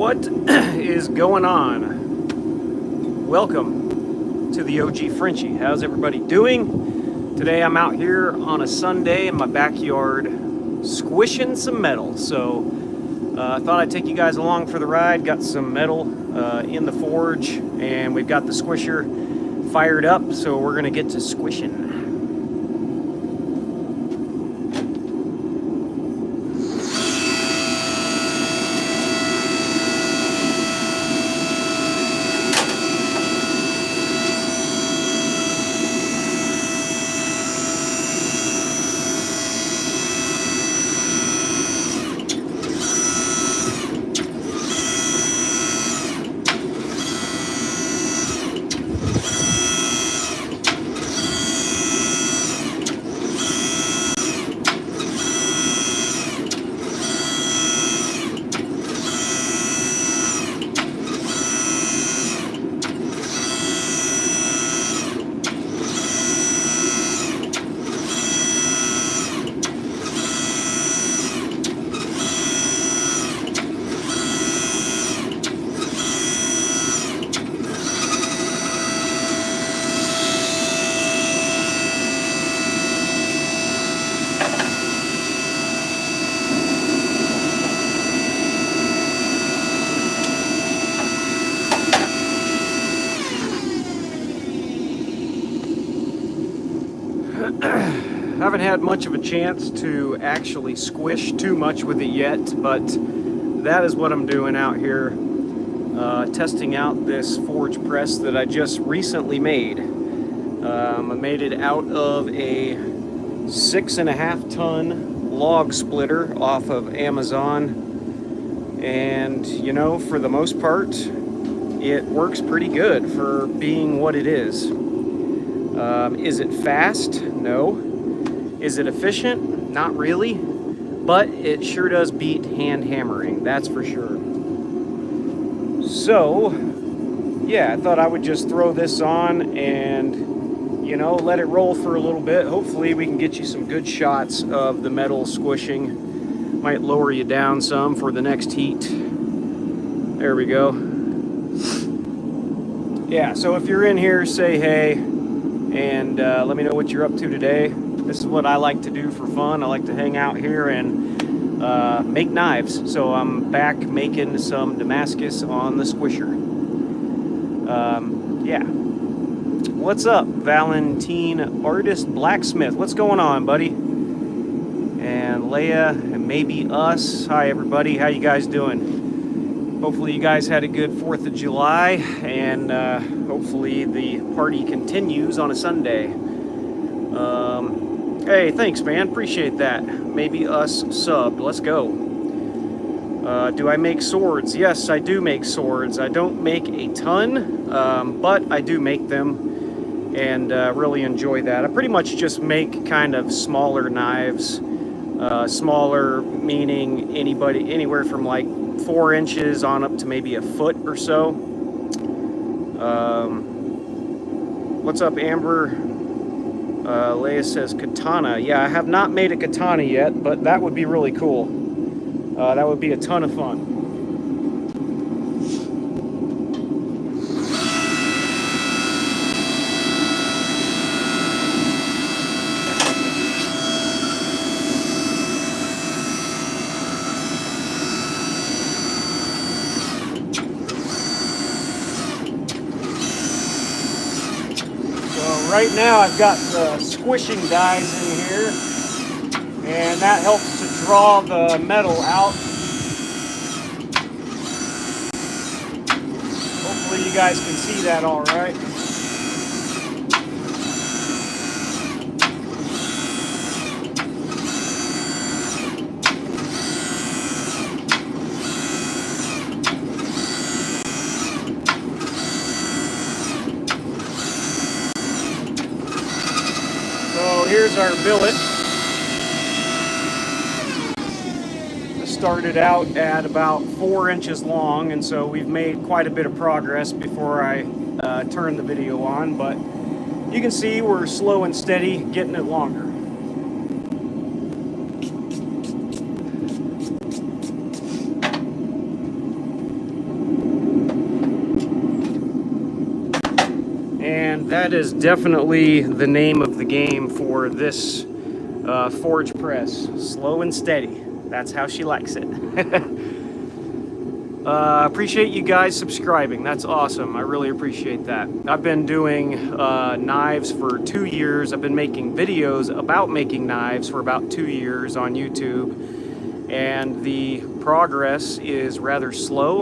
What is going on? Welcome to the OG Frenchie. How's everybody doing? Today I'm out here on a Sunday in my backyard squishing some metal. So I thought I'd take you guys along for the ride. Got some metal in the forge and we've got the squisher fired up. So we're gonna get to squishing. Haven't had much of a chance to actually squish too much with it yet, but that is what I'm doing out here, testing out this forge press that I just recently made. I made it out of a 6.5 ton log splitter off of Amazon, and you know, for the most part it works pretty good for being what it is. Is it fast? No. Is it efficient? Not really, but it sure does beat hand hammering, that's for sure. So, yeah, I thought I would just throw this on and, you know, let it roll for a little bit. Hopefully we can get you some good shots of the metal squishing. Might lower you down some for the next heat. There we go. Yeah, so if you're in here, say hey, and let me know what you're up to today. This is what I like to do for fun. I like to hang out here and make knives. So I'm back making some Damascus on the squisher. Yeah. What's up, Valentine Artist Blacksmith? What's going on, buddy? And Leia and maybe us. Hi, everybody. How you guys doing? Hopefully you guys had a good 4th of July, and hopefully the party continues on a Sunday. Hey, thanks, man. Appreciate that. Maybe us subbed. Let's go. Do I make swords? Yes, I do make swords. I don't make a ton, but I do make them and really enjoy that. I pretty much just make kind of smaller knives. Smaller meaning anywhere from like 4 inches on up to maybe a foot or so. What's up, Amber? Leia says katana. Yeah, I have not made a katana yet, but that would be really cool. That would be a ton of fun. Right now I've got the squishing dies in here, and that helps to draw the metal out. Hopefully you guys can see that all right. Here's our billet. This started out at about 4 inches long, and so we've made quite a bit of progress before I turn the video on, but you can see we're slow and steady getting it longer. That is definitely the name of the game for this forge press. Slow and steady. That's how she likes it. Appreciate you guys subscribing. That's awesome. I really appreciate that. I've been doing knives for 2 years. I've been making videos about making knives for about 2 years on YouTube, and the progress is rather slow.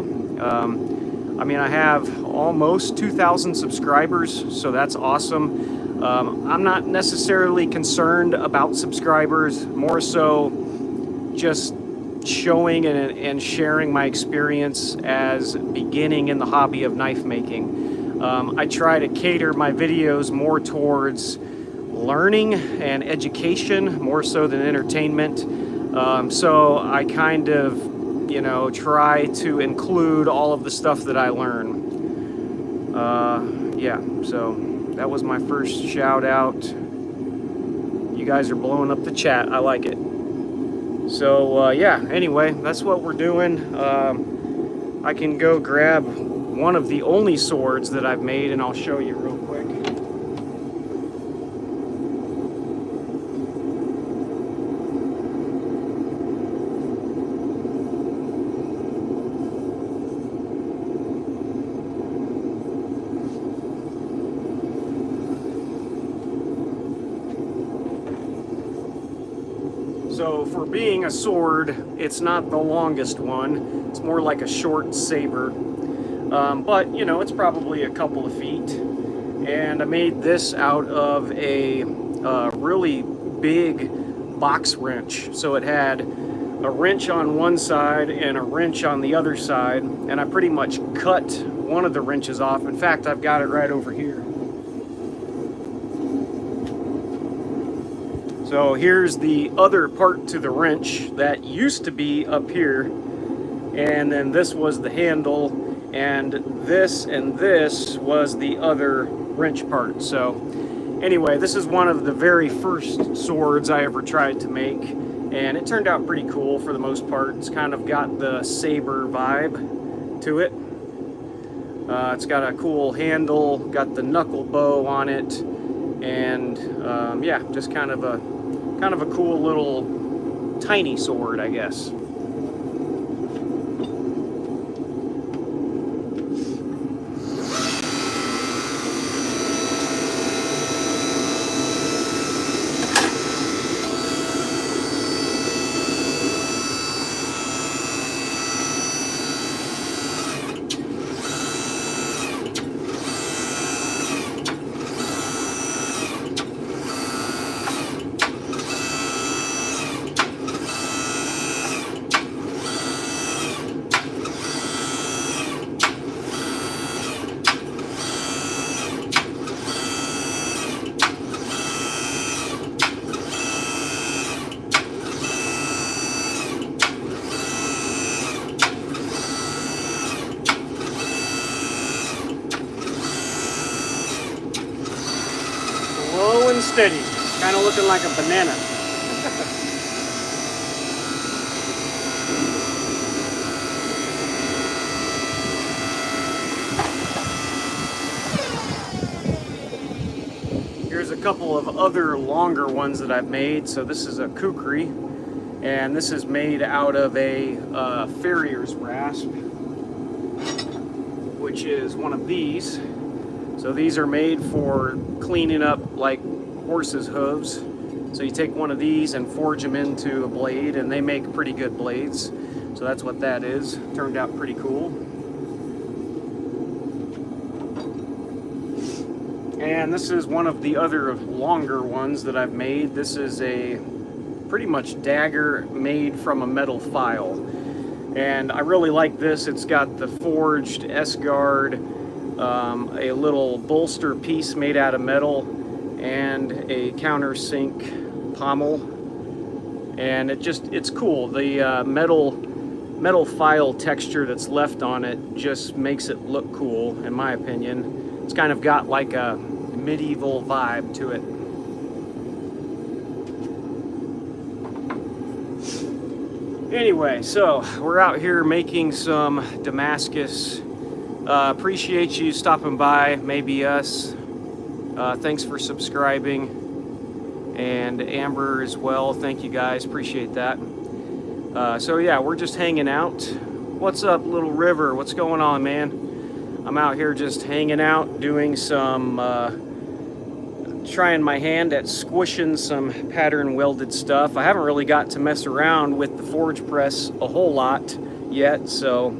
I mean, I have almost 2,000 subscribers, so that's awesome. I'm not necessarily concerned about subscribers, more so just showing and sharing my experience as beginning in the hobby of knife making. I try to cater my videos more towards learning and education more so than entertainment. So I kind of, you know, try to include all of the stuff that I learn. Yeah, so that was my first shout out. You guys are blowing up the chat. I like it. So yeah, anyway, that's what we're doing. I can go grab one of the only swords that I've made and I'll show you real quick. So for being a sword, it's not the longest one. It's more like a short saber. But, you know, it's probably a couple of feet. And I made this out of a really big box wrench. So it had a wrench on one side and a wrench on the other side. And I pretty much cut one of the wrenches off. In fact, I've got it right over here. So here's the other part to the wrench that used to be up here, and then this was the handle, and this was the other wrench part. So anyway, this is one of the very first swords I ever tried to make, and it turned out pretty cool for the most part. It's kind of got the saber vibe to it. It's got a cool handle, got the knuckle bow on it, and yeah, just kind of a cool little tiny sword, I guess. Slow and steady, kind of looking like a banana. Here's a couple of other longer ones that I've made. So this is a kukri, and this is made out of a farrier's rasp, which is one of these. So these are made for cleaning up like horses' hooves. So you take one of these and forge them into a blade, and they make pretty good blades. So that's what that is. Turned out pretty cool. And this is one of the other longer ones that I've made. This is a pretty much dagger made from a metal file. And I really like this. It's got the forged S-guard, a little bolster piece made out of metal, and a countersink pommel. And it's cool. The metal file texture that's left on it just makes it look cool, in my opinion. It's kind of got like a medieval vibe to it. Anyway, so we're out here making some Damascus. Appreciate you stopping by, maybe us. Thanks for subscribing, and Amber as well. Thank you guys, appreciate that. So yeah, we're just hanging out. What's up, Little River? What's going on, man? I'm out here just hanging out, doing some, trying my hand at squishing some pattern welded stuff. I haven't really got to mess around with the forge press a whole lot yet, so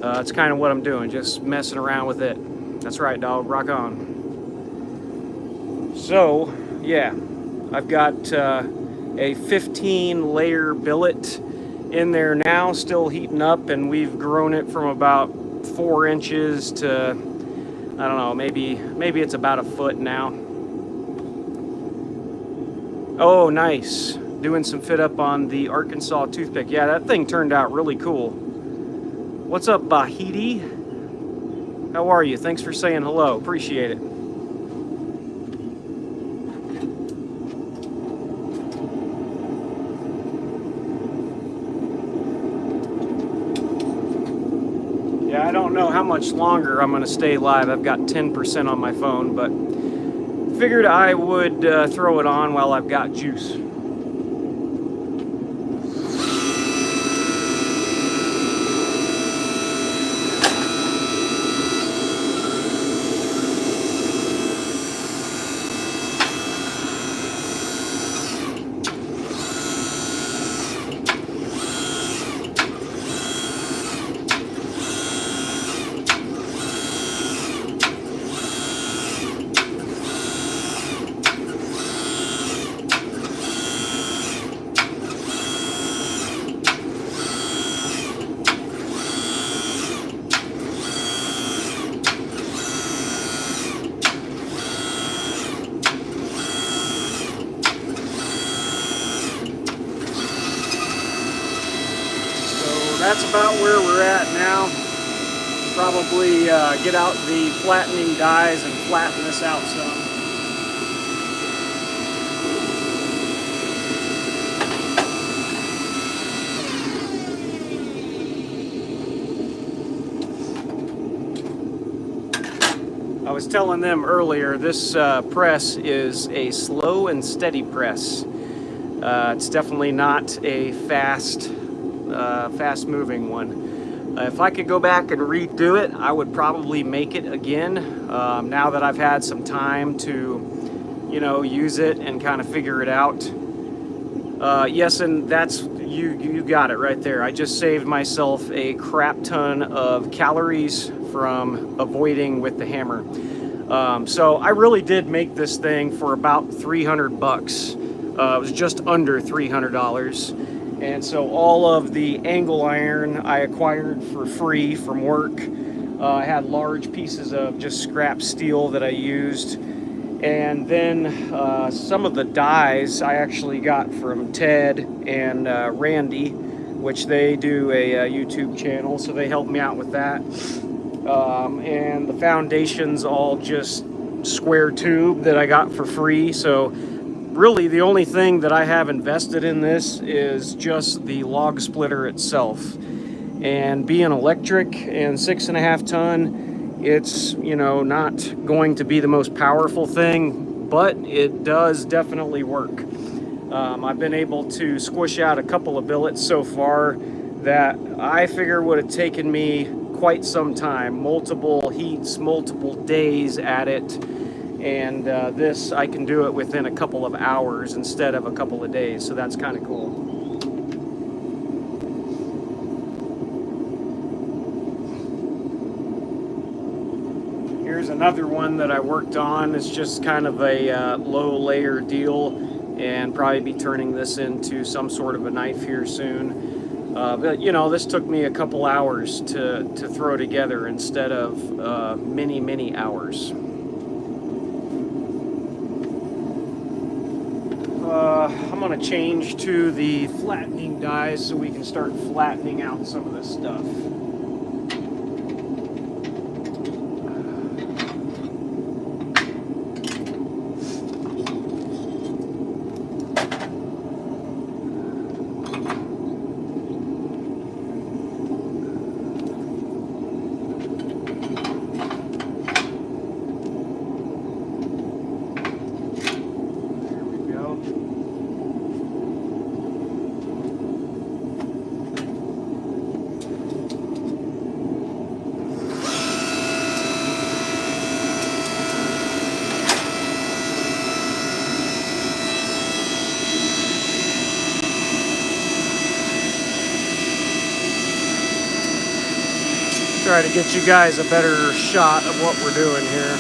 it's kind of what I'm doing, just messing around with it. That's right, dog, rock on. So, yeah, I've got a 15 layer billet in there now, still heating up, and we've grown it from about 4 inches to, I don't know, maybe it's about a foot now. Oh, nice. Doing some fit up on the Arkansas toothpick. Yeah, that thing turned out really cool. What's up, Bahiti? How are you? Thanks for saying hello. Appreciate it. Yeah, I don't know how much longer I'm going to stay live. I've got 10% on my phone, but figured I would throw it on while I've got juice. That's about where we're at now. Probably get out the flattening dies and flatten this out some. I was telling them earlier, this press is a slow and steady press. It's definitely not a fast-moving one. If I could go back and redo it, I would probably make it again. Now that I've had some time to, you know, use it and kind of figure it out. Yes, and that's you got it right there. I just saved myself a crap ton of calories from avoiding with the hammer. So I really did make this thing for about 300 bucks. It was just under $300. And so all of the angle iron I acquired for free from work. I had large pieces of just scrap steel that I used. And then some of the dies I actually got from Ted and Randy, which they do a YouTube channel, so they helped me out with that. And the foundation's all just square tube that I got for free. So really the only thing that I have invested in this is just the log splitter itself. And being electric and 6.5 ton, it's, you know, not going to be the most powerful thing, but it does definitely work. I've been able to squish out a couple of billets so far that I figure would have taken me quite some time, multiple heats, multiple days at it. And this, I can do it within a couple of hours instead of a couple of days, so that's kind of cool. Here's another one that I worked on. It's just kind of a low layer deal, and probably be turning this into some sort of a knife here soon. But you know, this took me a couple hours to throw together instead of many hours. I'm going to change to the flattening dies so we can start flattening out some of this stuff. Try to get you guys a better shot of what we're doing here.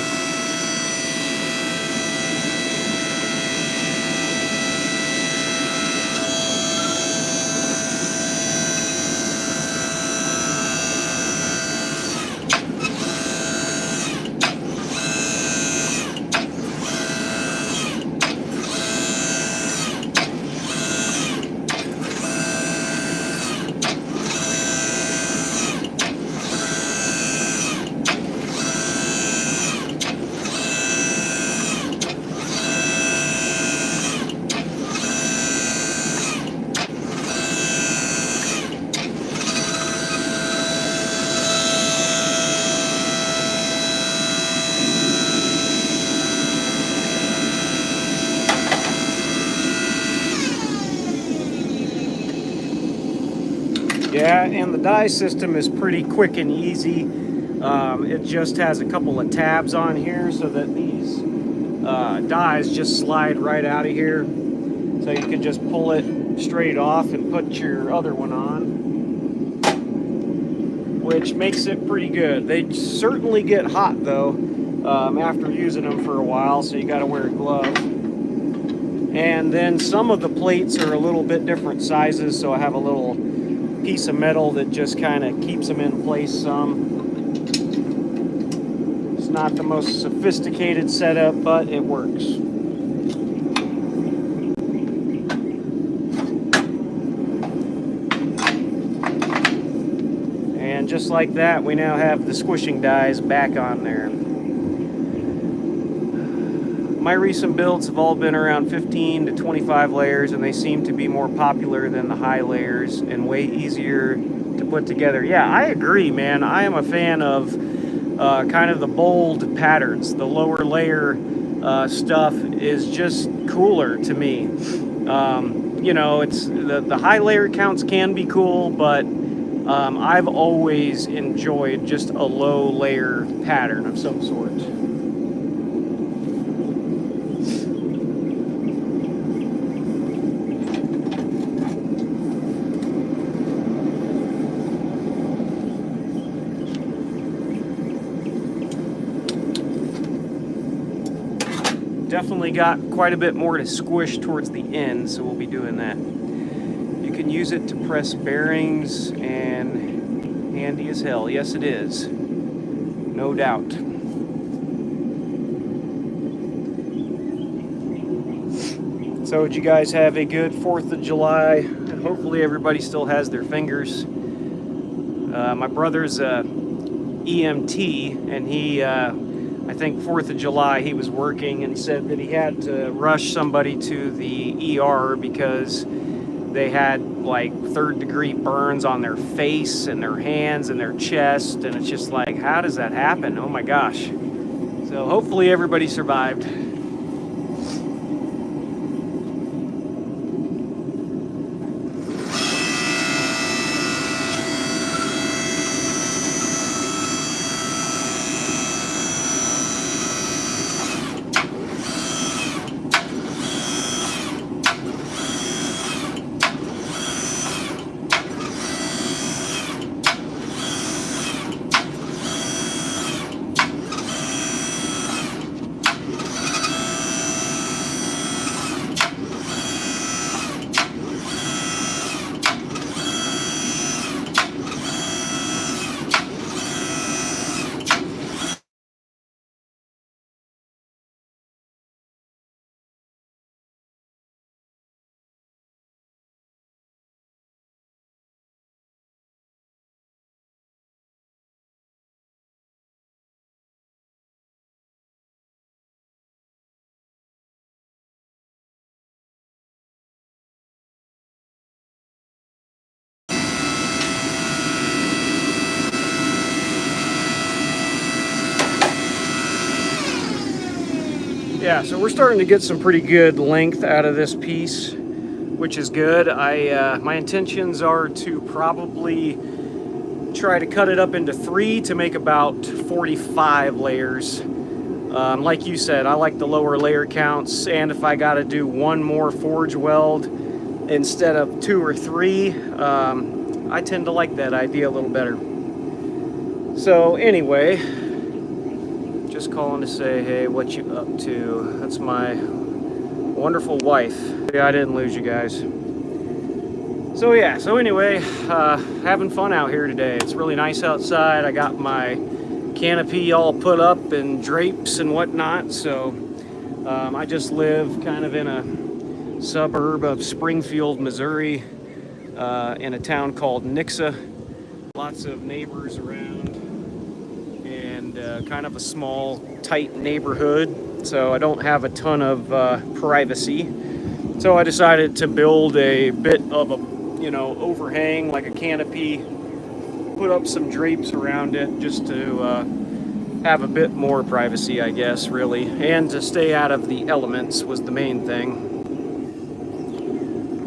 Yeah, and the die system is pretty quick and easy. It just has a couple of tabs on here so that these dies just slide right out of here. So you can just pull it straight off and put your other one on, which makes it pretty good. They certainly get hot though after using them for a while, so you got to wear a glove. And then some of the plates are a little bit different sizes, so I have a little piece of metal that just kind of keeps them in place some. It's not the most sophisticated setup, but it works. And just like that, we now have the squishing dies back on there. My recent builds have all been around 15 to 25 layers, and they seem to be more popular than the high layers and way easier to put together. Yeah, I agree, man. I am a fan of kind of the bold patterns. The lower layer stuff is just cooler to me. You know, it's the high layer counts can be cool, but I've always enjoyed just a low layer pattern of some sort. Definitely got quite a bit more to squish towards the end, so we'll be doing that. You can use it to press bearings, and handy as hell. Yes, it is. No doubt. So did you guys have a good 4th of July? And hopefully everybody still has their fingers. My brother's EMT, and he I think 4th of July he was working and said that he had to rush somebody to the ER because they had like 3rd-degree burns on their face and their hands and their chest, and it's just like, how does that happen? Oh my gosh. So hopefully everybody survived. Yeah, so we're starting to get some pretty good length out of this piece, which is good. My intentions are to probably try to cut it up into 3 to make about 45 layers. Like you said, I like the lower layer counts, and if I got to do one more forge weld instead of 2 or 3, I tend to like that idea a little better. So anyway, just calling to say, hey, what you up to? That's my wonderful wife. Yeah, I didn't lose you guys. So yeah, so anyway, having fun out here today. It's really nice outside. I got my canopy all put up and drapes and whatnot. So I just live kind of in a suburb of Springfield, Missouri, in a town called Nixa. Lots of neighbors around and kind of a small, tight neighborhood. So I don't have a ton of privacy. So I decided to build a bit of a, overhang, like a canopy, put up some drapes around it just to have a bit more privacy, I guess, really. And to stay out of the elements was the main thing.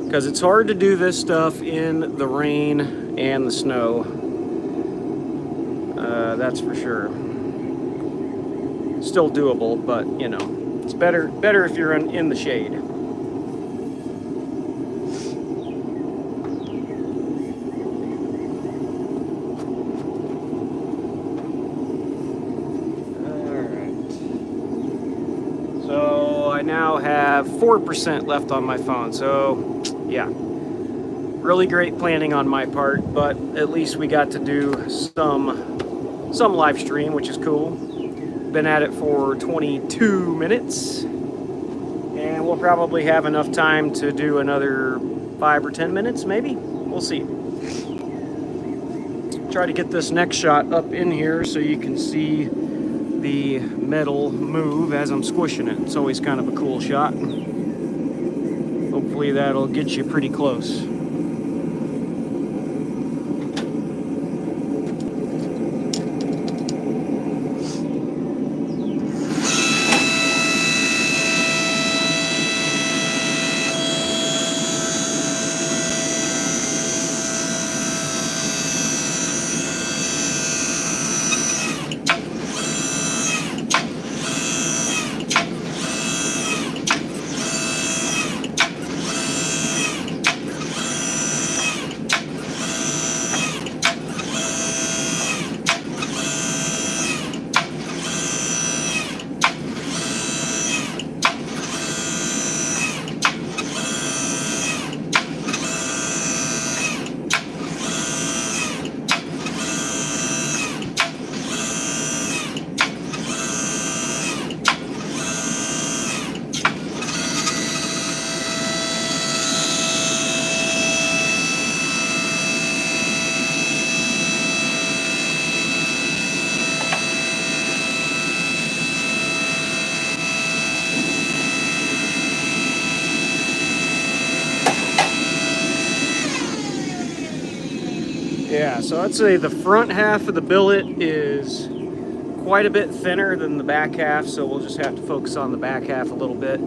Because it's hard to do this stuff in the rain and the snow. That's for sure. Still doable, but, it's better if you're in the shade. So I now have 4% left on my phone. So yeah, really great planning on my part, but at least we got to do some live stream, which is cool. Been at it for 22 minutes, and we'll probably have enough time to do another 5 or 10 minutes, maybe. We'll see. Try to get this next shot up in here so you can see the metal move as I'm squishing it. It's always kind of a cool shot. Hopefully that'll get you pretty close. Yeah, so I'd say the front half of the billet is quite a bit thinner than the back half, so we'll just have to focus on the back half a little bit.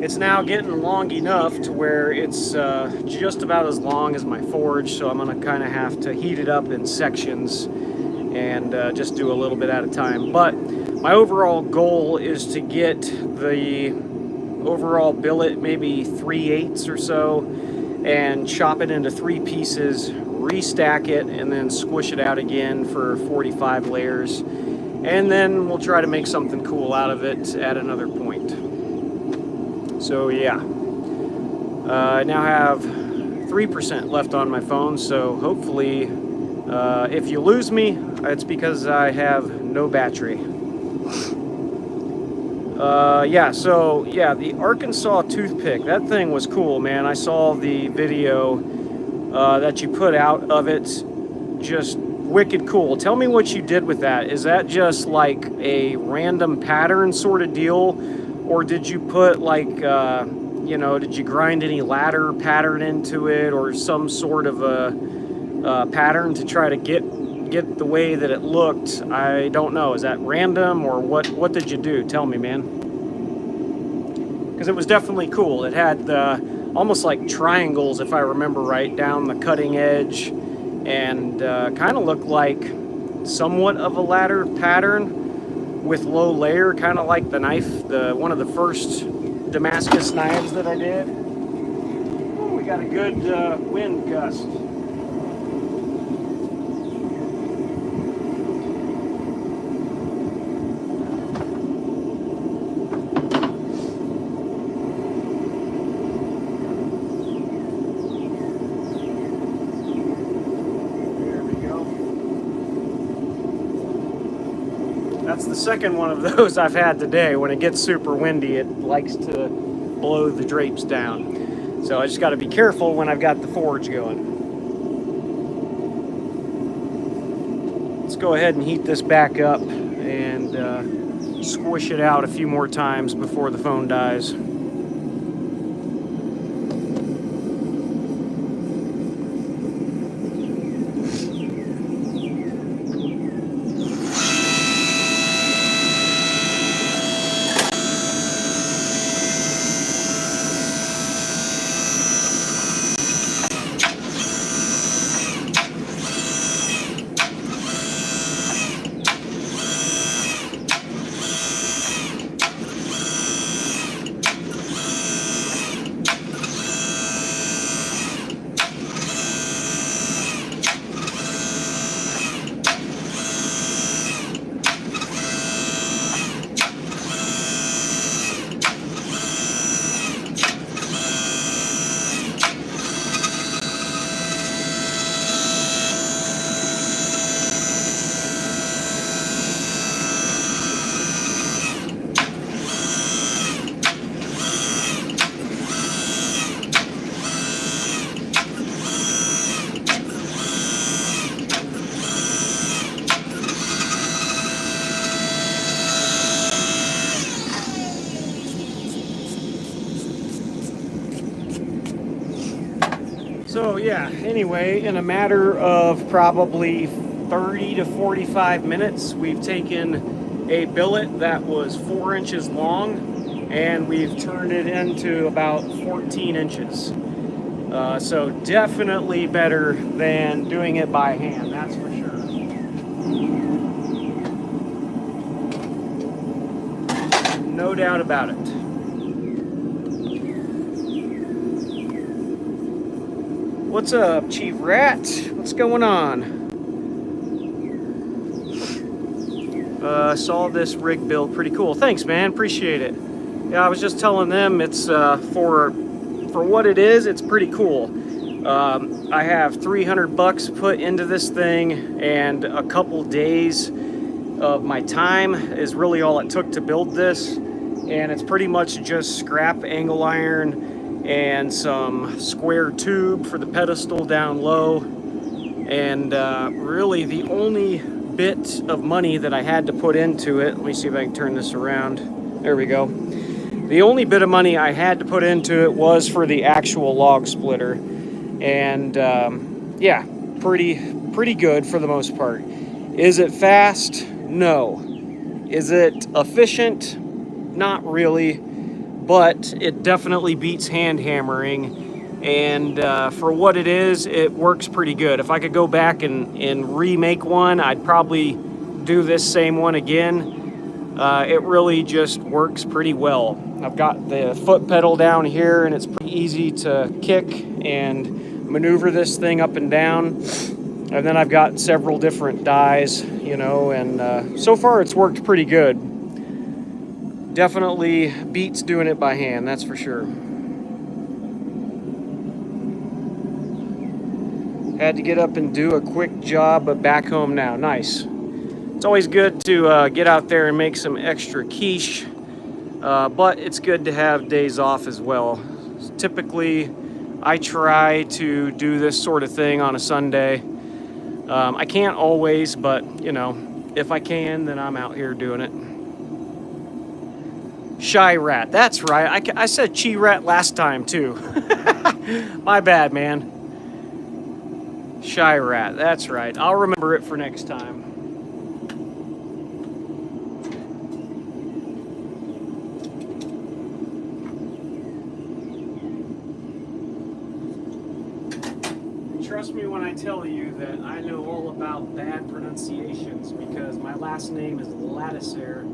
It's now getting long enough to where it's just about as long as my forge, so I'm going to kind of have to heat it up in sections and just do a little bit at a time. But my overall goal is to get the overall billet maybe 3/8 or so and chop it into 3 pieces, restack it, and then squish it out again for 45 layers. And then we'll try to make something cool out of it at another point. So yeah, I now have 3% left on my phone, so hopefully if you lose me, it's because I have no battery. The Arkansas toothpick, that thing was cool, man. I saw the video that you put out of it, just wicked cool. Tell me what you did with that. Is that just like a random pattern sort of deal, or did you put like, did you grind any ladder pattern into it, or some sort of a pattern to try to get the way that it looked? I don't know. Is that random, or what did you do? Tell me, man. Because it was definitely cool. It had almost like triangles, if I remember right, down the cutting edge, and kind of looked like somewhat of a ladder pattern with low layer, kind of like the knife, one of the first Damascus knives that I did. Ooh, we got a good wind gust. That's the second one of those I've had today. When it gets super windy, it likes to blow the drapes down. So I just got to be careful when I've got the forge going. Let's go ahead and heat this back up and squish it out a few more times before the phone dies. So yeah, anyway, in a matter of probably 30 to 45 minutes, we've taken a billet that was 4 inches long and we've turned it into about 14 inches. So definitely better than doing it by hand, that's for sure. No doubt about it. What's up, Chief Rat? What's going on? Saw this rig build, pretty cool. Thanks, man, appreciate it. Yeah, I was just telling them it's for what it is, it's pretty cool. I have $300 put into this thing, and a couple days of my time is really all it took to build this, and it's pretty much just scrap angle iron and some square tube for the pedestal down low, and really the only bit of money that I had to put into it, let me see if I can turn this around, there we go. The only bit of money I had to put into it was for the actual log splitter, and yeah, pretty good for the most part. Is it fast? No. Is it efficient? Not really. But it definitely beats hand hammering, and for what it is, it works pretty good. If I could go back and remake one, I'd probably do this same one again. It really just works pretty well. I've got the foot pedal down here, and it's pretty easy to kick and maneuver this thing up and down. And then I've got several different dies, you know, and so far it's worked pretty good. Definitely beats doing it by hand, that's for sure. Had to get up and do a quick job, but back home now. Nice. It's always good to get out there and make some extra quiche, but it's good to have days off as well. Typically, I try to do this sort of thing on a Sunday. I can't always, but, you know, if I can, then I'm out here doing it. Shy Rat, that's right. I said Chi Rat last time too. My bad, man. Shy Rat, that's right. I'll remember it for next time. Trust me when I tell you that I know all about bad pronunciations, because my last name is Ladouceur,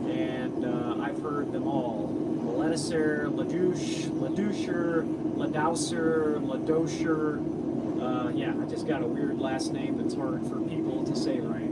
and I've heard them all. Ladouceur, Ladouche, Ladoucher, Ladoucer, Ladoucher. Yeah, I just got a weird last name that's hard for people to say right.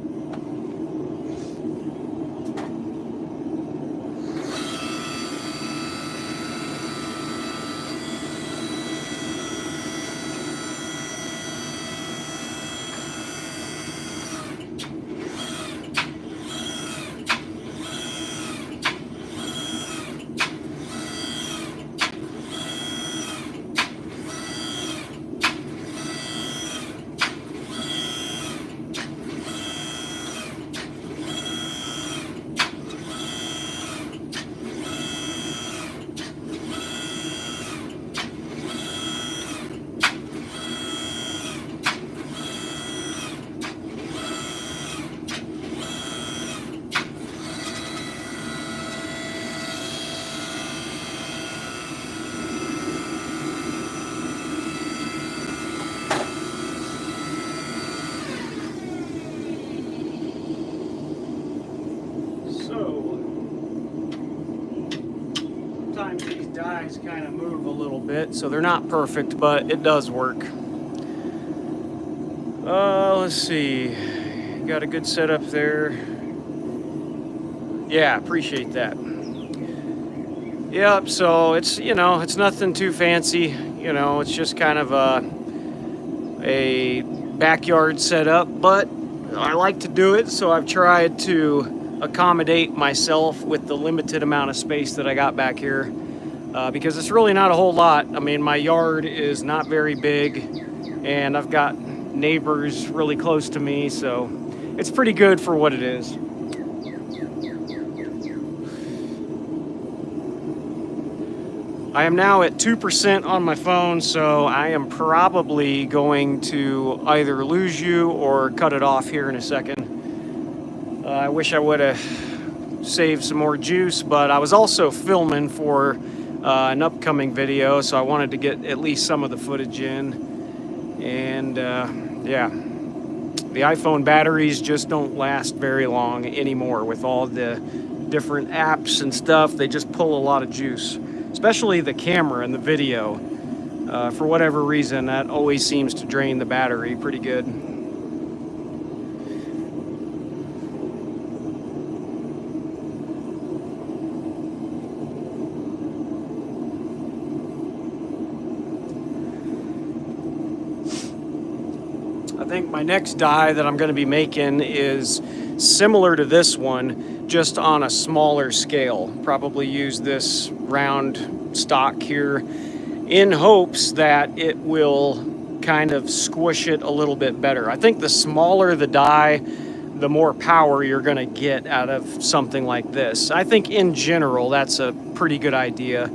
dies kind of move a little bit, so they're not perfect, but it does work. Let's see. Got a good setup there. Yeah, appreciate that. Yep, so it's, you know, it's nothing too fancy. You know, it's just kind of a backyard setup, but I like to do it, so I've tried to accommodate myself with the limited amount of space that I got back here, because it's really not a whole lot. I mean, my yard is not very big, and I've got neighbors really close to me, so it's pretty good for what it is. I am now at 2% on my phone, so I am probably going to either lose you or cut it off here in a second. I wish I would have saved some more juice, but I was also filming for an upcoming video, so I wanted to get at least some of the footage in. And yeah, the iPhone batteries just don't last very long anymore with all the different apps and stuff. They just pull a lot of juice. Especially the camera and the video. For whatever reason, that always seems to drain the battery pretty good. I think my next die that I'm going to be making is similar to this one, just on a smaller scale. Probably use this round stock here in hopes that it will kind of squish it a little bit better. I think the smaller the die, the more power you're going to get out of something like this. I think in general that's a pretty good idea.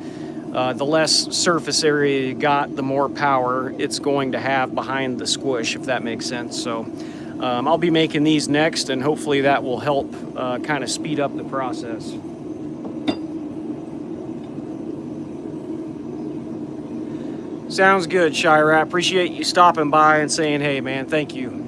The less surface area you got, the more power it's going to have behind the squish, if that makes sense. So I'll be making these next, and hopefully that will help kind of speed up the process. Sounds good, Shira. Appreciate you stopping by and saying, hey, man, thank you.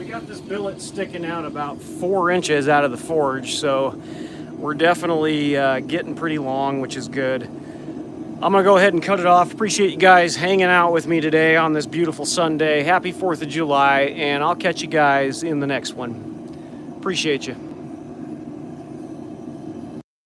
Got this billet sticking out about 4 inches out of the forge, so we're definitely getting pretty long, which is good. I'm gonna go ahead and cut it off. Appreciate you guys hanging out with me today on this beautiful Sunday. Happy 4th of July, and I'll catch you guys in the next one. Appreciate you.